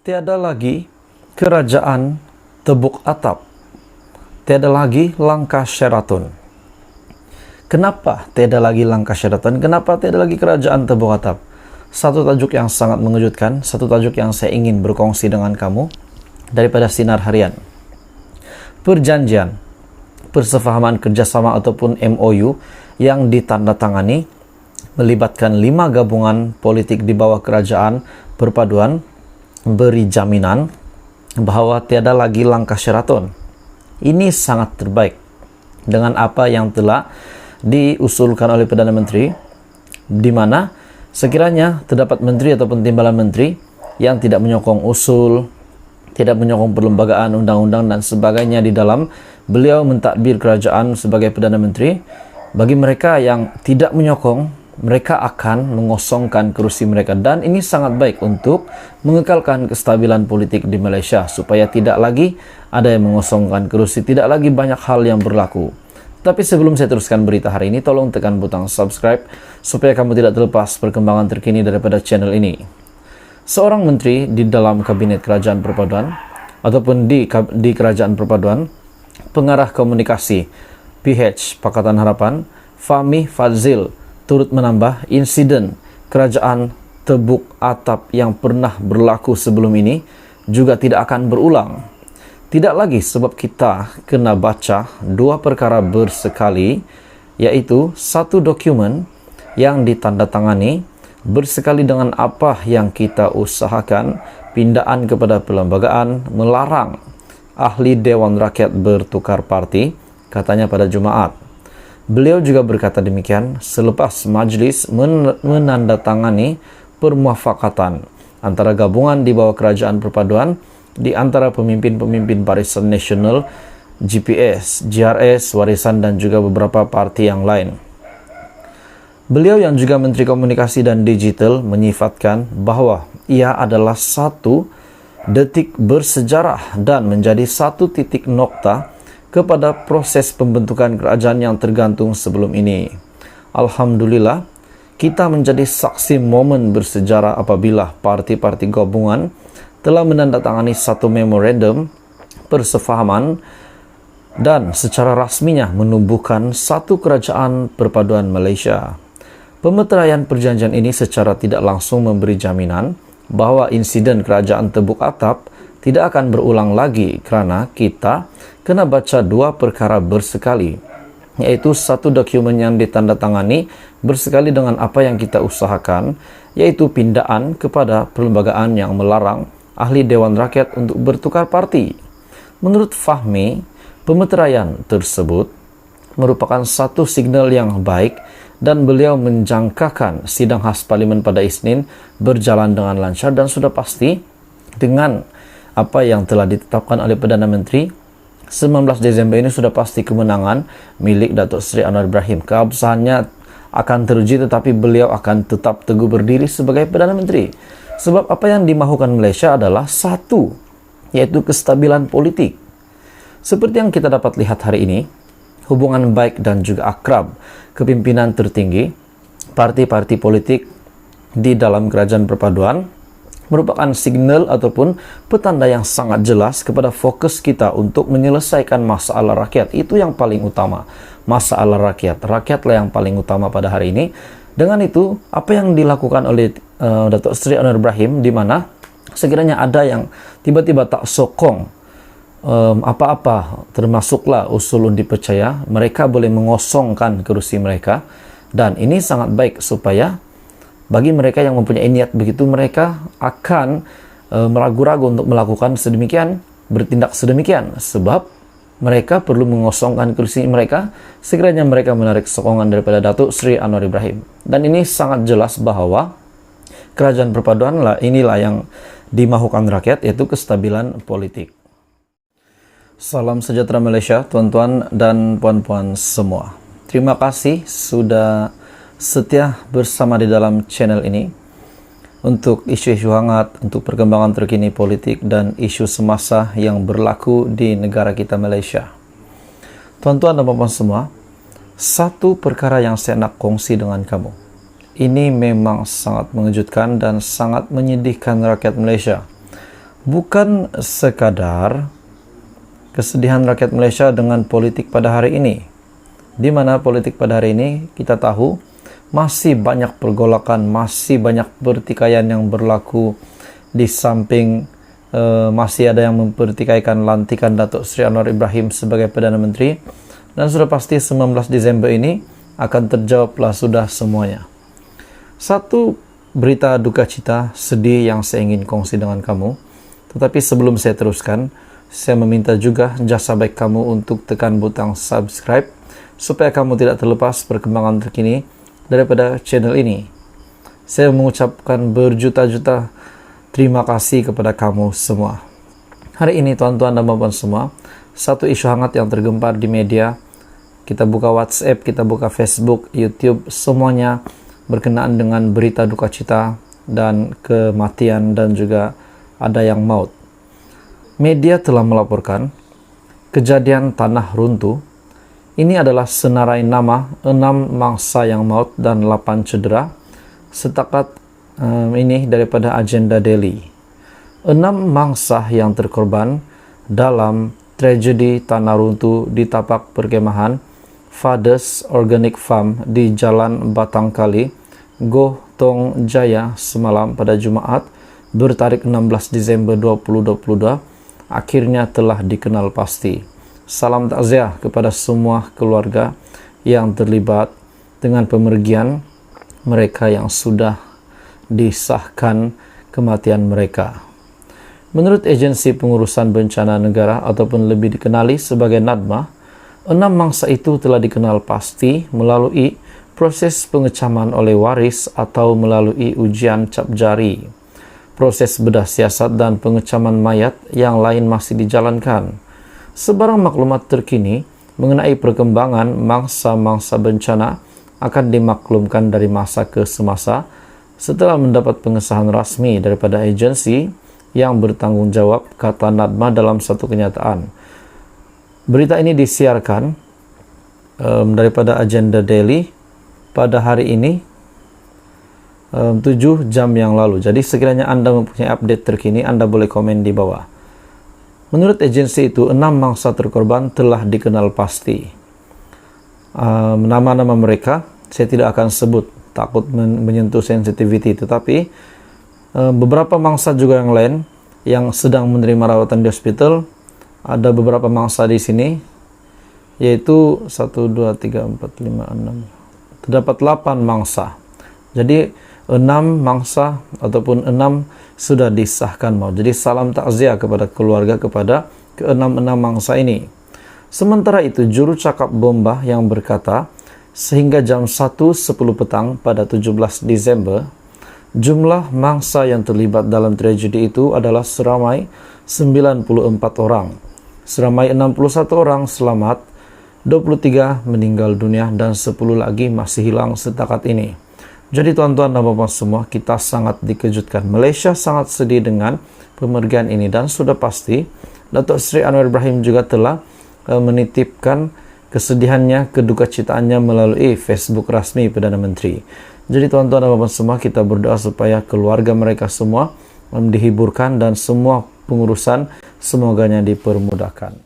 Tiada lagi kerajaan tebuk atap. Tiada lagi langkah Sheraton. Kenapa tiada lagi langkah Sheraton? Kenapa tiada lagi kerajaan tebuk atap? Satu tajuk yang sangat mengejutkan, satu tajuk yang saya ingin berkongsi dengan kamu daripada Sinar Harian. Perjanjian, persefahaman kerjasama ataupun MOU yang ditandatangani melibatkan 5 gabungan politik di bawah kerajaan perpaduan beri jaminan bahawa tiada lagi langkah Sheraton. Ini sangat terbaik dengan apa yang telah diusulkan oleh Perdana Menteri, di mana sekiranya terdapat menteri ataupun timbalan menteri yang tidak menyokong usul, tidak menyokong perlembagaan undang-undang dan sebagainya di dalam beliau mentadbir kerajaan sebagai Perdana Menteri, bagi mereka yang tidak menyokong, mereka akan mengosongkan kerusi mereka, dan ini sangat baik untuk mengekalkan kestabilan politik di Malaysia supaya tidak lagi ada yang mengosongkan kerusi, tidak lagi banyak hal yang berlaku. Tapi sebelum saya teruskan berita hari ini, tolong tekan butang subscribe supaya kamu tidak terlepas perkembangan terkini daripada channel ini. Seorang menteri di dalam kabinet kerajaan perpaduan ataupun di kerajaan perpaduan, pengarah komunikasi PH Pakatan Harapan, Fahmi Fadzil, turut menambah insiden kerajaan tebuk atap yang pernah berlaku sebelum ini juga tidak akan berulang. Tidak lagi, sebab kita kena baca 2 perkara bersekali, iaitu satu dokumen yang ditandatangani bersekali dengan apa yang kita usahakan, pindaan kepada perlembagaan, melarang ahli Dewan Rakyat bertukar parti, katanya pada Jumaat. Beliau juga berkata demikian selepas majlis menandatangani permuafakatan antara gabungan di bawah kerajaan perpaduan di antara pemimpin-pemimpin Barisan Nasional, GPS, GRS, Warisan dan juga beberapa parti yang lain. Beliau yang juga Menteri Komunikasi dan Digital menyifatkan bahawa ia adalah satu detik bersejarah dan menjadi satu titik nokta kepada proses pembentukan kerajaan yang tergantung sebelum ini. Alhamdulillah, kita menjadi saksi momen bersejarah apabila parti-parti gabungan telah menandatangani satu memorandum persefahaman dan secara rasminya menubuhkan satu kerajaan perpaduan Malaysia. Pemeteraian perjanjian ini secara tidak langsung memberi jaminan bahawa insiden kerajaan tebuk atap tidak akan berulang lagi kerana kita kena baca 2 perkara bersekali, iaitu satu dokumen yang ditandatangani bersekali dengan apa yang kita usahakan, iaitu pindaan kepada perlembagaan yang melarang ahli Dewan Rakyat untuk bertukar parti. Menurut Fahmi, pemeteraian tersebut merupakan satu signal yang baik dan beliau menjangkakan sidang khas Parlimen pada Isnin berjalan dengan lancar dan sudah pasti dengan apa yang telah ditetapkan oleh Perdana Menteri. 19 Desember ini sudah pasti kemenangan milik Datuk Seri Anwar Ibrahim. Keabsahannya akan teruji, tetapi beliau akan tetap teguh berdiri sebagai Perdana Menteri. Sebab apa yang dimahukan Malaysia adalah satu, yaitu kestabilan politik. Seperti yang kita dapat lihat hari ini, hubungan baik dan juga akrab kepimpinan tertinggi parti-parti politik di dalam kerajaan perpaduan merupakan signal ataupun petanda yang sangat jelas kepada fokus kita untuk menyelesaikan masalah rakyat. Itu yang paling utama, masalah rakyat. Rakyatlah yang paling utama pada hari ini. Dengan itu, apa yang dilakukan oleh Datuk Seri Anwar Ibrahim, di mana sekiranya ada yang tiba-tiba tak sokong apa-apa, termasuklah usul undi percaya, mereka boleh mengosongkan kerusi mereka, dan ini sangat baik supaya bagi mereka yang mempunyai niat begitu, mereka akan meragu-ragu untuk melakukan sedemikian, bertindak sedemikian, sebab mereka perlu mengosongkan kursi mereka sekiranya mereka menarik sokongan daripada Datuk Seri Anwar Ibrahim. Dan ini sangat jelas bahawa kerajaan perpaduan inilah yang dimahukan rakyat, yaitu kestabilan politik. Salam sejahtera Malaysia, tuan-tuan dan puan-puan semua. Terima kasih sudah setia bersama di dalam channel ini untuk isu-isu hangat, untuk perkembangan terkini politik dan isu semasa yang berlaku di negara kita Malaysia. Tuan-tuan dan puan-puan semua, satu perkara yang saya nak kongsi dengan kamu. Ini memang sangat mengejutkan dan sangat menyedihkan rakyat Malaysia. bukan sekadar kesedihan rakyat Malaysia dengan politik pada hari ini, di mana politik pada hari ini kita tahu masih banyak pergolakan, masih banyak pertikaian yang berlaku, di samping masih ada yang mempertikaikan lantikan Datuk Seri Anwar Ibrahim sebagai Perdana Menteri, dan sudah pasti 19 Disember ini akan terjawablah sudah semuanya. Satu berita duka cita sedih yang saya ingin kongsi dengan kamu, tetapi sebelum saya teruskan, saya meminta juga jasa baik kamu untuk tekan butang subscribe supaya kamu tidak terlepas perkembangan terkini daripada channel ini. Saya mengucapkan berjuta-juta terima kasih kepada kamu semua. Hari ini tuan-tuan dan puan semua, satu isu hangat yang tergempar di media, kita buka WhatsApp, kita buka Facebook, YouTube, semuanya berkenaan dengan berita duka cita dan kematian dan juga ada yang maut. Media telah melaporkan kejadian tanah runtuh. Ini adalah senarai nama 6 mangsa yang maut dan 8 cedera. Setakat ini daripada agenda Daily. 6 mangsa yang terkorban dalam tragedi tanah runtuh di tapak perkemahan Fathers Organic Farm di Jalan Batangkali, Goh Tong Jaya semalam pada Jumaat bertarikh 16 Disember 2022 akhirnya telah dikenal pasti. Salam takziah kepada semua keluarga yang terlibat dengan pemergian mereka yang sudah disahkan kematian mereka. Menurut Agensi Pengurusan Bencana Negara ataupun lebih dikenali sebagai NADMA, 6 mangsa itu telah dikenal pasti melalui proses pengecaman oleh waris atau melalui ujian cap jari. Proses bedah siasat dan pengecaman mayat yang lain masih dijalankan. Sebarang maklumat terkini mengenai perkembangan mangsa-mangsa bencana akan dimaklumkan dari masa ke semasa setelah mendapat pengesahan rasmi daripada agensi yang bertanggung jawab, kata NADMA dalam satu kenyataan. Berita ini disiarkan daripada agenda Daily pada hari ini 7 jam yang lalu. Jadi sekiranya Anda mempunyai update terkini, Anda boleh komen di bawah. Menurut agensi itu, 6 mangsa terkorban telah dikenal pasti. Nama-nama mereka saya tidak akan sebut, takut menyentuh sensitivity, tetapi beberapa mangsa juga yang lain yang sedang menerima rawatan di hospital. Ada beberapa mangsa di sini, yaitu 1, 2, 3, 4, 5, 6. Terdapat 8 mangsa. Jadi 6 mangsa ataupun 6 sudah disahkan maut. Jadi salam takziah kepada keluarga kepada ke-6 mangsa ini. Sementara itu, juru cakap Bomba yang berkata, sehingga jam 1.10 petang pada 17 Disember, jumlah mangsa yang terlibat dalam tragedi itu adalah seramai 94 orang. Seramai 61 orang selamat, 23 meninggal dunia, dan 10 lagi masih hilang setakat ini. Jadi tuan-tuan dan puan semua, kita sangat dikejutkan. Malaysia sangat sedih dengan pemergian ini, dan sudah pasti Datuk Seri Anwar Ibrahim juga telah menitipkan kesedihannya, kedukacitaannya melalui Facebook rasmi Perdana Menteri. Jadi tuan-tuan dan puan semua, kita berdoa supaya keluarga mereka semua dihiburkan dan semua pengurusan semoganya dipermudahkan.